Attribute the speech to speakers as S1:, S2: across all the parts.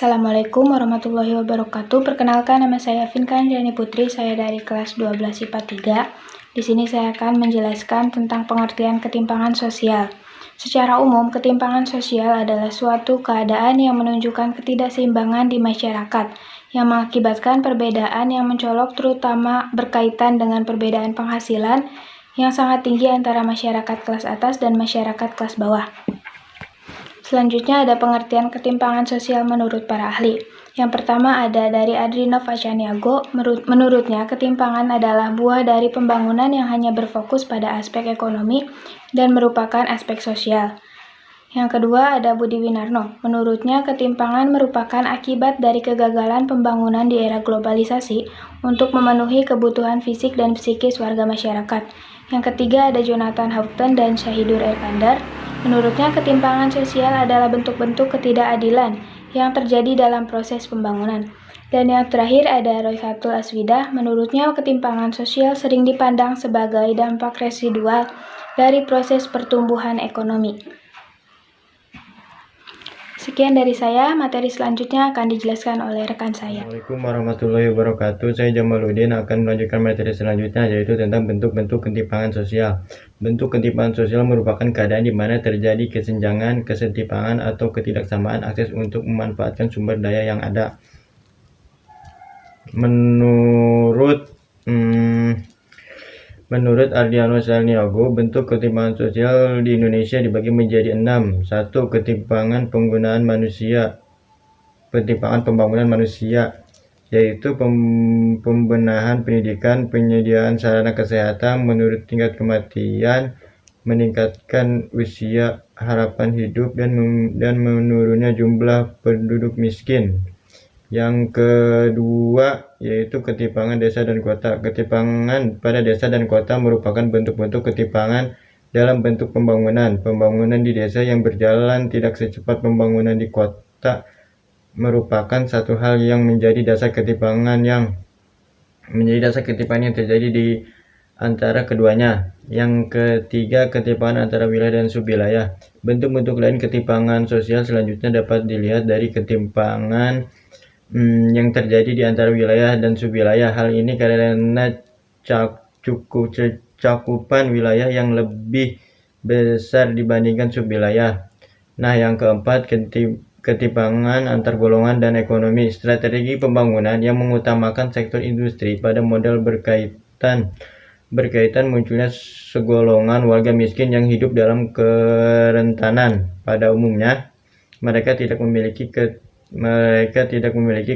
S1: Assalamualaikum warahmatullahi wabarakatuh. Perkenalkan, nama saya Finkan Jani Putri, saya dari kelas 12 IPA 3. Di sini saya akan menjelaskan tentang pengertian ketimpangan sosial. Secara umum, ketimpangan sosial adalah suatu keadaan yang menunjukkan ketidakseimbangan di masyarakat, yang mengakibatkan perbedaan yang mencolok terutama berkaitan dengan perbedaan penghasilan yang sangat tinggi antara masyarakat kelas atas dan masyarakat kelas bawah. Selanjutnya ada pengertian ketimpangan sosial menurut para ahli. Yang pertama ada dari Adrinov Achaniago. Menurutnya, ketimpangan adalah buah dari pembangunan yang hanya berfokus pada aspek ekonomi dan merupakan aspek sosial. Yang kedua ada Budi Winarno. Menurutnya, ketimpangan merupakan akibat dari kegagalan pembangunan di era globalisasi untuk memenuhi kebutuhan fisik dan psikis warga masyarakat. Yang ketiga ada Jonathan Houghton dan Syahidur Erkandar. Menurutnya, ketimpangan sosial adalah bentuk-bentuk ketidakadilan yang terjadi dalam proses pembangunan. Dan yang terakhir ada Roykatul Aswidah. Menurutnya, ketimpangan sosial sering dipandang sebagai dampak residual dari proses pertumbuhan ekonomi. Sekian dari saya, materi selanjutnya akan dijelaskan oleh rekan saya.
S2: Assalamualaikum warahmatullahi wabarakatuh. Saya Jamaluddin akan melanjutkan materi selanjutnya, yaitu tentang bentuk-bentuk ketimpangan sosial. Bentuk ketimpangan sosial merupakan keadaan di mana terjadi kesenjangan, ketimpangan, atau ketidaksamaan akses untuk memanfaatkan sumber daya yang ada. Menurut Adriano Salniago, bentuk ketimpangan sosial di Indonesia dibagi menjadi 6. 1. Ketimpangan penggunaan manusia. Ketimpangan pembangunan manusia, yaitu pembenahan pendidikan, penyediaan sarana kesehatan menurut tingkat kematian, meningkatkan usia harapan hidup, dan menurunnya jumlah penduduk miskin. Yang kedua yaitu ketimpangan desa dan kota. Ketimpangan pada desa dan kota merupakan bentuk-bentuk ketimpangan dalam bentuk pembangunan. Pembangunan di desa yang berjalan tidak secepat pembangunan di kota merupakan satu hal yang menjadi dasar ketimpangan yang terjadi di antara keduanya. Yang ketiga, ketimpangan antara wilayah dan subwilayah. Bentuk-bentuk lain ketimpangan sosial selanjutnya dapat dilihat dari ketimpangan yang terjadi di antara wilayah dan subwilayah. Hal ini karena cakupan wilayah yang lebih besar dibandingkan subwilayah. Nah, yang keempat, ketimpangan antar golongan dan ekonomi. Strategi pembangunan yang mengutamakan sektor industri pada model berkaitan munculnya segolongan warga miskin yang hidup dalam kerentanan. Pada umumnya, mereka tidak memiliki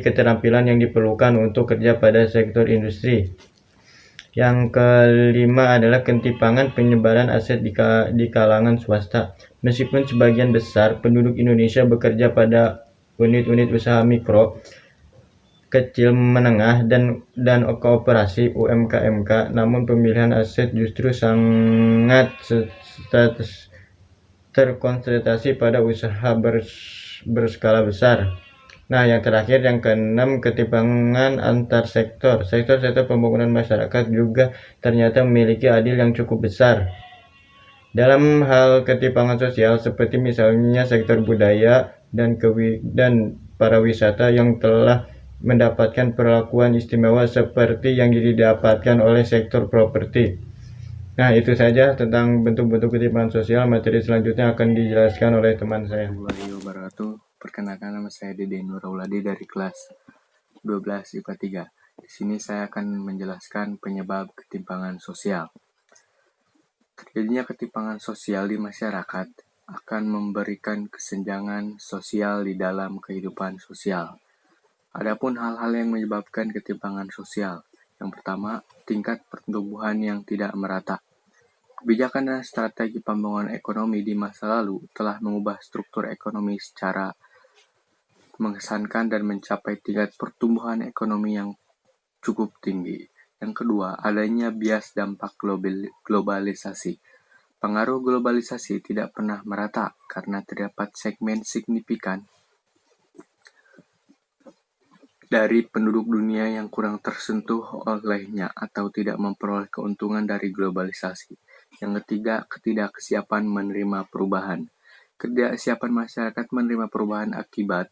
S2: keterampilan yang diperlukan untuk kerja pada sektor industri. Yang kelima adalah ketimpangan penyebaran aset di kalangan swasta. Meskipun sebagian besar penduduk Indonesia bekerja pada unit-unit usaha mikro, kecil, menengah, dan kooperasi (UMKM), namun pemilihan aset justru sangat terkonsentrasi pada usaha berskala besar. Nah, yang terakhir, yang keenam, ketimpangan antar sektor. Sektor-sektor pembangunan masyarakat juga ternyata memiliki andil yang cukup besar dalam hal ketimpangan sosial, seperti misalnya sektor budaya dan pariwisata yang telah mendapatkan perlakuan istimewa seperti yang didapatkan oleh sektor properti. Nah, itu saja tentang bentuk-bentuk ketimpangan sosial. Materi selanjutnya akan dijelaskan oleh teman saya.
S3: Perkenalkan, nama saya Dede Nurauladi dari kelas 12 IPA 3. Di sini saya akan menjelaskan penyebab ketimpangan sosial. Terjadinya ketimpangan sosial di masyarakat akan memberikan kesenjangan sosial di dalam kehidupan sosial. Adapun hal-hal yang menyebabkan ketimpangan sosial. Yang pertama, tingkat pertumbuhan yang tidak merata. Kebijakan dan strategi pembangunan ekonomi di masa lalu telah mengubah struktur ekonomi secara mengesankan dan mencapai tingkat pertumbuhan ekonomi yang cukup tinggi. Yang kedua, adanya bias dampak globalisasi. Pengaruh globalisasi tidak pernah merata karena terdapat segmen signifikan dari penduduk dunia yang kurang tersentuh olehnya atau tidak memperoleh keuntungan dari globalisasi. Yang ketiga, ketidaksiapan menerima perubahan. Ketidaksiapan masyarakat menerima perubahan akibat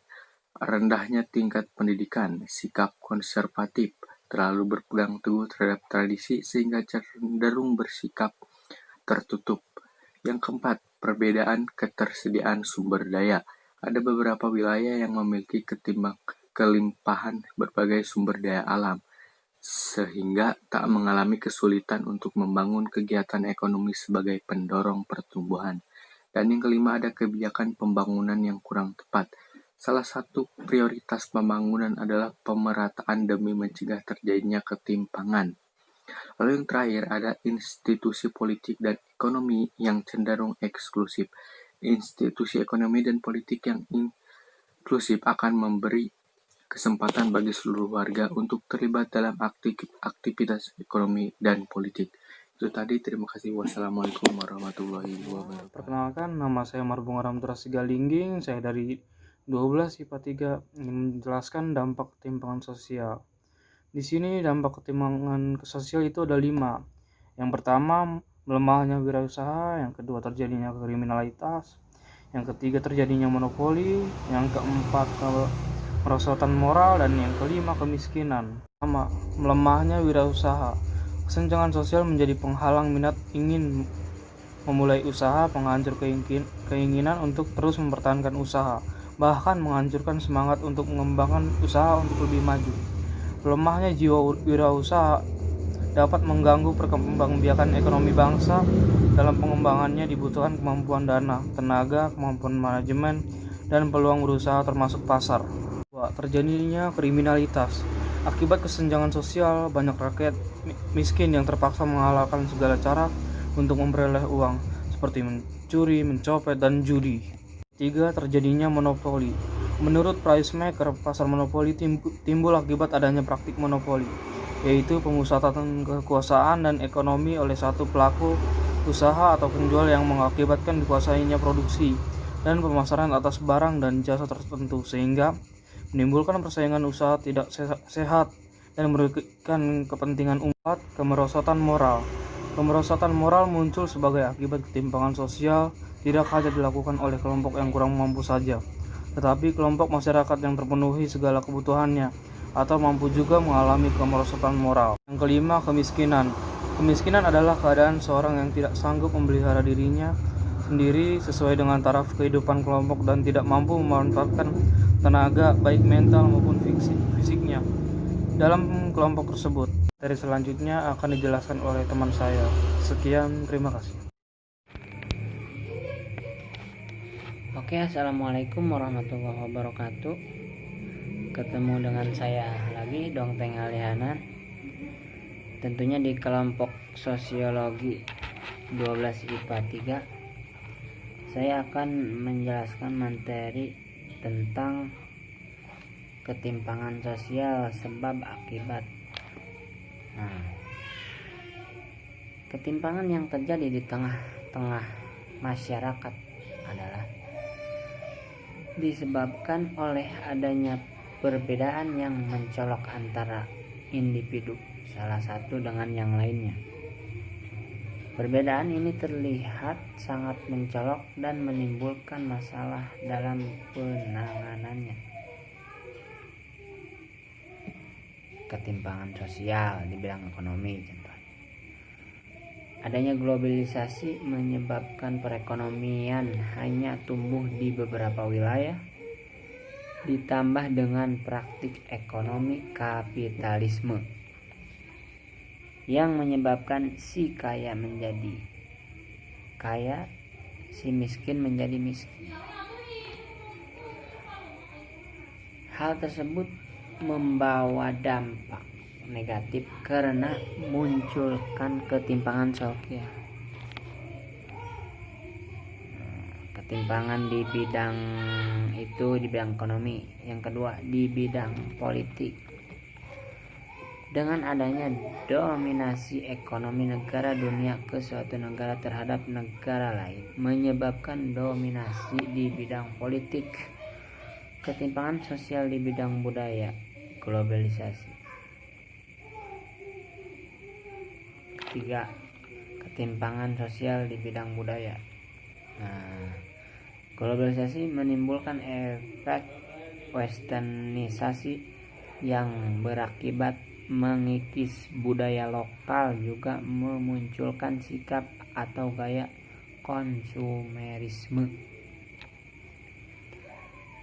S3: Rendahnya tingkat pendidikan, sikap konservatif, terlalu berpegang teguh terhadap tradisi sehingga cenderung bersikap tertutup. Yang keempat, perbedaan ketersediaan sumber daya. Ada beberapa wilayah yang memiliki kelimpahan berbagai sumber daya alam, sehingga tak mengalami kesulitan untuk membangun kegiatan ekonomi sebagai pendorong pertumbuhan. Dan yang kelima, ada kebijakan pembangunan yang kurang tepat. Salah satu prioritas pembangunan adalah pemerataan demi mencegah terjadinya ketimpangan. Lalu yang terakhir, ada institusi politik dan ekonomi yang cenderung eksklusif. Institusi ekonomi dan politik yang inklusif akan memberi kesempatan bagi seluruh warga untuk terlibat dalam aktivitas ekonomi dan politik. Itu tadi, terima kasih. Wassalamualaikum warahmatullahi wabarakatuh.
S4: Perkenalkan, nama saya Marbung Ramtra Sigalingging. Saya dari 12 IPA 3 ingin menjelaskan dampak ketimpangan sosial. Di sini dampak ketimpangan sosial itu ada 5. Yang pertama, melemahnya wirausaha. Yang kedua, terjadinya kriminalitas. Yang ketiga, terjadinya monopoli. Yang keempat, kemerosotan moral. Dan yang kelima, kemiskinan. Pertama, melemahnya wirausaha. Kesenjangan sosial menjadi penghalang minat ingin memulai usaha, penghancur keinginan untuk terus mempertahankan usaha, bahkan menghancurkan semangat untuk mengembangkan usaha untuk lebih maju. Lemahnya jiwa wirausaha dapat mengganggu perkembangbiakan ekonomi bangsa. Dalam pengembangannya dibutuhkan kemampuan dana, tenaga, kemampuan manajemen, dan peluang berusaha termasuk pasar. Terjadinya kriminalitas. Akibat kesenjangan sosial, banyak rakyat miskin yang terpaksa menghalalkan segala cara untuk memperoleh uang, seperti mencuri, mencopet, dan judi. 3. Terjadinya monopoli. Menurut price maker, pasar monopoli timbul akibat adanya praktik monopoli, yaitu pemusatan kekuasaan dan ekonomi oleh satu pelaku usaha atau penjual yang mengakibatkan dikuasainya produksi dan pemasaran atas barang dan jasa tertentu, sehingga menimbulkan persaingan usaha tidak sehat dan merugikan kepentingan umat. Kemerosotan moral. Kemerosotan moral muncul sebagai akibat ketimpangan sosial tidak hanya dilakukan oleh kelompok yang kurang mampu saja, tetapi kelompok masyarakat yang terpenuhi segala kebutuhannya atau mampu juga mengalami kemerosotan moral. Yang kelima, kemiskinan. Kemiskinan adalah keadaan seorang yang tidak sanggup memelihara dirinya sendiri sesuai dengan taraf kehidupan kelompok dan tidak mampu memanfaatkan tenaga baik mental maupun fisiknya dalam kelompok tersebut. Dari selanjutnya akan dijelaskan oleh teman saya. Sekian, terima kasih.
S5: Oke, assalamualaikum warahmatullahi wabarakatuh. Ketemu dengan saya lagi, Dongteng Alihanan. Tentunya di kelompok sosiologi 12 IPA 3. Saya akan menjelaskan materi tentang ketimpangan sosial sebab akibat. Ketimpangan yang terjadi di tengah-tengah masyarakat adalah disebabkan oleh adanya perbedaan yang mencolok antara individu salah satu dengan yang lainnya. Perbedaan ini terlihat sangat mencolok dan menimbulkan masalah dalam penanganannya. Ketimpangan sosial di bidang ekonomi contohnya. Adanya globalisasi menyebabkan perekonomian hanya tumbuh di beberapa wilayah, ditambah dengan praktik ekonomi kapitalisme yang menyebabkan si kaya menjadi kaya, si miskin menjadi miskin. Hal tersebut membawa dampak negatif karena munculkan ketimpangan sosial. Ketimpangan di bidang itu, di bidang ekonomi. Yang kedua, di bidang politik. Dengan adanya dominasi ekonomi negara dunia ke suatu negara terhadap negara lain, menyebabkan dominasi di bidang politik. Ketimpangan sosial di bidang budaya, globalisasi. 3. Ketimpangan sosial di bidang budaya. Globalisasi menimbulkan efek westernisasi yang berakibat mengikis budaya lokal juga memunculkan sikap atau gaya konsumerisme.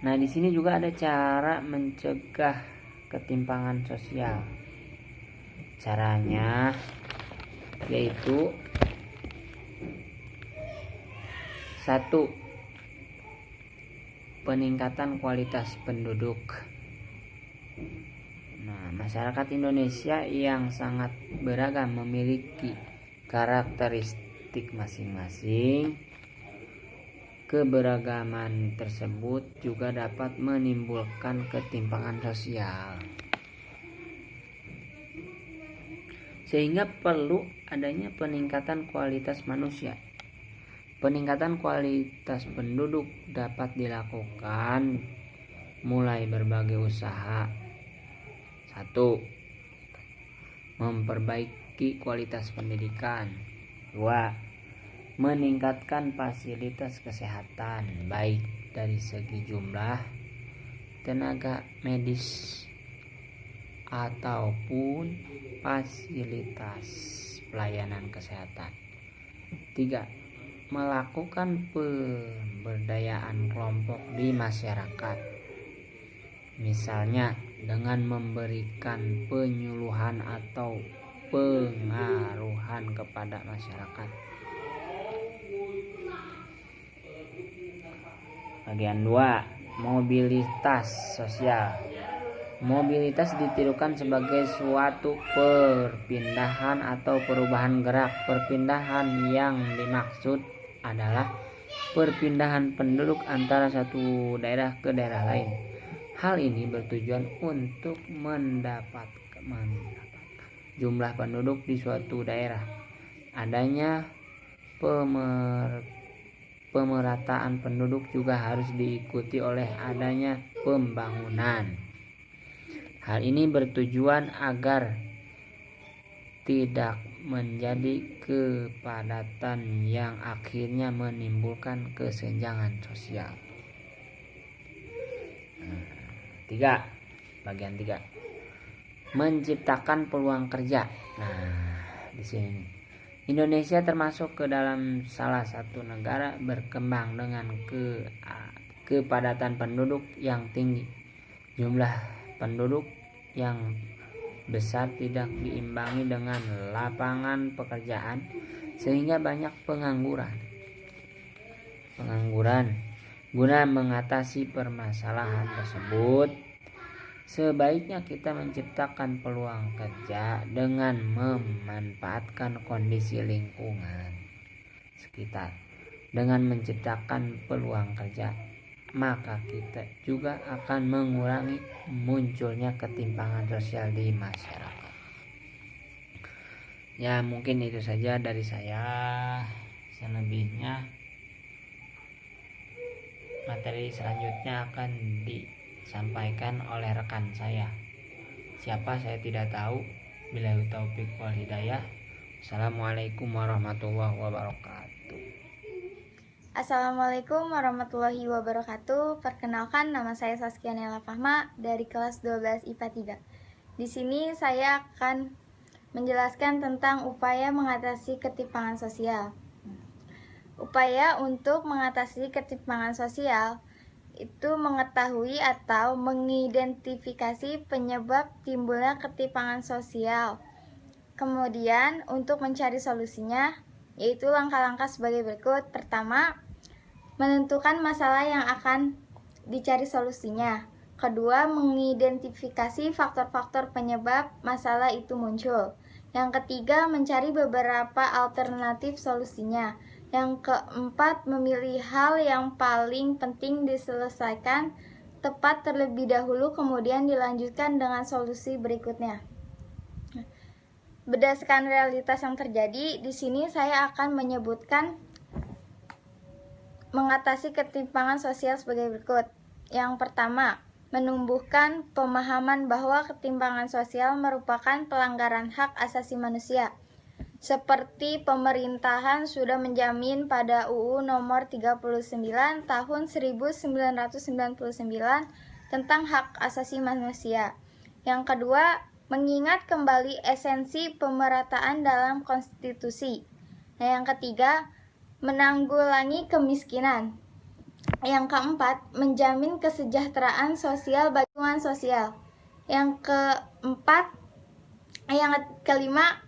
S5: Nah, di sini juga ada cara mencegah ketimpangan sosial. Caranya yaitu 1. Peningkatan kualitas penduduk. Nah, masyarakat Indonesia yang sangat beragam memiliki karakteristik masing-masing. Keberagaman tersebut juga dapat menimbulkan ketimpangan sosial. Sehingga perlu adanya peningkatan kualitas manusia. Peningkatan kualitas penduduk dapat dilakukan mulai berbagai usaha. 1. Memperbaiki kualitas pendidikan. 2. Meningkatkan fasilitas kesehatan baik dari segi jumlah tenaga medis ataupun fasilitas pelayanan kesehatan. 3. Melakukan pemberdayaan kelompok di masyarakat, misalnya dengan memberikan penyuluhan atau pengaruhan kepada masyarakat. Bagian 2, mobilitas sosial. Mobilitas ditirukan sebagai suatu perpindahan atau perubahan gerak. Perpindahan yang dimaksud adalah perpindahan penduduk antara satu daerah ke daerah lain. Hal ini bertujuan untuk mendapatkan jumlah penduduk di suatu daerah. Adanya pemerataan penduduk juga harus diikuti oleh adanya pembangunan. Hal ini bertujuan agar tidak menjadi kepadatan yang akhirnya menimbulkan kesenjangan sosial. 3. Bagian 3. Menciptakan peluang kerja. Nah, di sini Indonesia termasuk ke dalam salah satu negara berkembang dengan kepadatan penduduk yang tinggi. Jumlah penduduk yang besar tidak diimbangi dengan lapangan pekerjaan sehingga banyak pengangguran. Guna mengatasi permasalahan tersebut, sebaiknya kita menciptakan peluang kerja dengan memanfaatkan kondisi lingkungan sekitar. Dengan menciptakan peluang kerja, maka kita juga akan mengurangi munculnya ketimpangan sosial di masyarakat. Ya, mungkin itu saja dari saya. Selebihnya materi selanjutnya akan disampaikan oleh rekan saya. Siapa saya tidak tahu. Billahi taufik wal hidayah. Assalamualaikum warahmatullahi wabarakatuh.
S1: Assalamualaikum warahmatullahi wabarakatuh. Perkenalkan, nama saya Saskia Nela Fahma dari kelas 12 IPA 3. Di sini saya akan menjelaskan tentang upaya mengatasi ketimpangan sosial. Upaya untuk mengatasi ketimpangan sosial itu mengetahui atau mengidentifikasi penyebab timbulnya ketimpangan sosial. Kemudian untuk mencari solusinya, yaitu langkah-langkah sebagai berikut. Pertama, menentukan masalah yang akan dicari solusinya. Kedua, mengidentifikasi faktor-faktor penyebab masalah itu muncul. Yang ketiga, mencari beberapa alternatif solusinya. Yang keempat, memilih hal yang paling penting diselesaikan tepat terlebih dahulu, kemudian dilanjutkan dengan solusi berikutnya. Berdasarkan realitas yang terjadi, di sini saya akan menyebutkan mengatasi ketimpangan sosial sebagai berikut. Yang pertama, menumbuhkan pemahaman bahwa ketimpangan sosial merupakan pelanggaran hak asasi manusia. Seperti pemerintahan sudah menjamin pada UU nomor 39 tahun 1999 tentang hak asasi manusia. Yang kedua, mengingat kembali esensi pemerataan dalam konstitusi. Nah, yang ketiga, menanggulangi kemiskinan. Yang keempat, menjamin kesejahteraan sosial bagi lingkungan sosial. Yang kelima,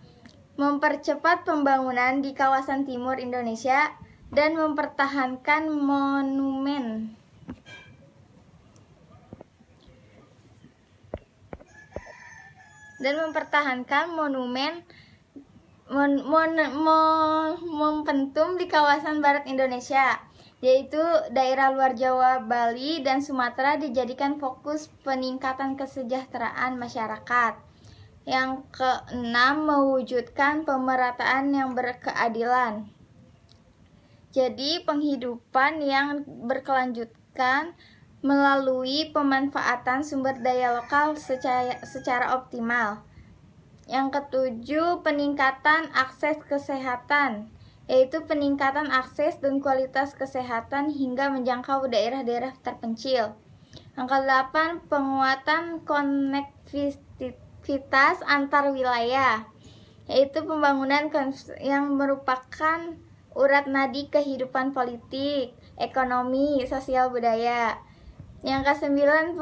S1: mempercepat pembangunan di kawasan timur Indonesia dan mempertahankan monumen. Momentum di kawasan barat Indonesia, yaitu daerah luar Jawa, Bali, dan Sumatera dijadikan fokus peningkatan kesejahteraan masyarakat. Yang keenam, mewujudkan pemerataan yang berkeadilan. Jadi penghidupan yang berkelanjutan melalui pemanfaatan sumber daya lokal secara optimal. Yang ketujuh, peningkatan akses kesehatan, yaitu peningkatan akses dan kualitas kesehatan hingga menjangkau daerah-daerah terpencil. Yang kedelapan, penguatan konektivitas antar wilayah, yaitu pembangunan yang merupakan urat nadi kehidupan politik, ekonomi, sosial, budaya. Yang kesembilan,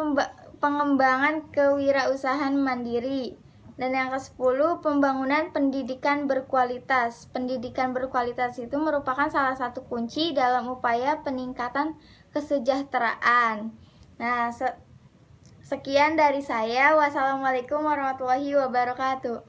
S1: pengembangan kewirausahaan mandiri. Dan yang ke-10, pembangunan pendidikan berkualitas. Pendidikan berkualitas itu merupakan salah satu kunci dalam upaya peningkatan kesejahteraan. Nah, sekian dari saya. Wassalamualaikum warahmatullahi wabarakatuh.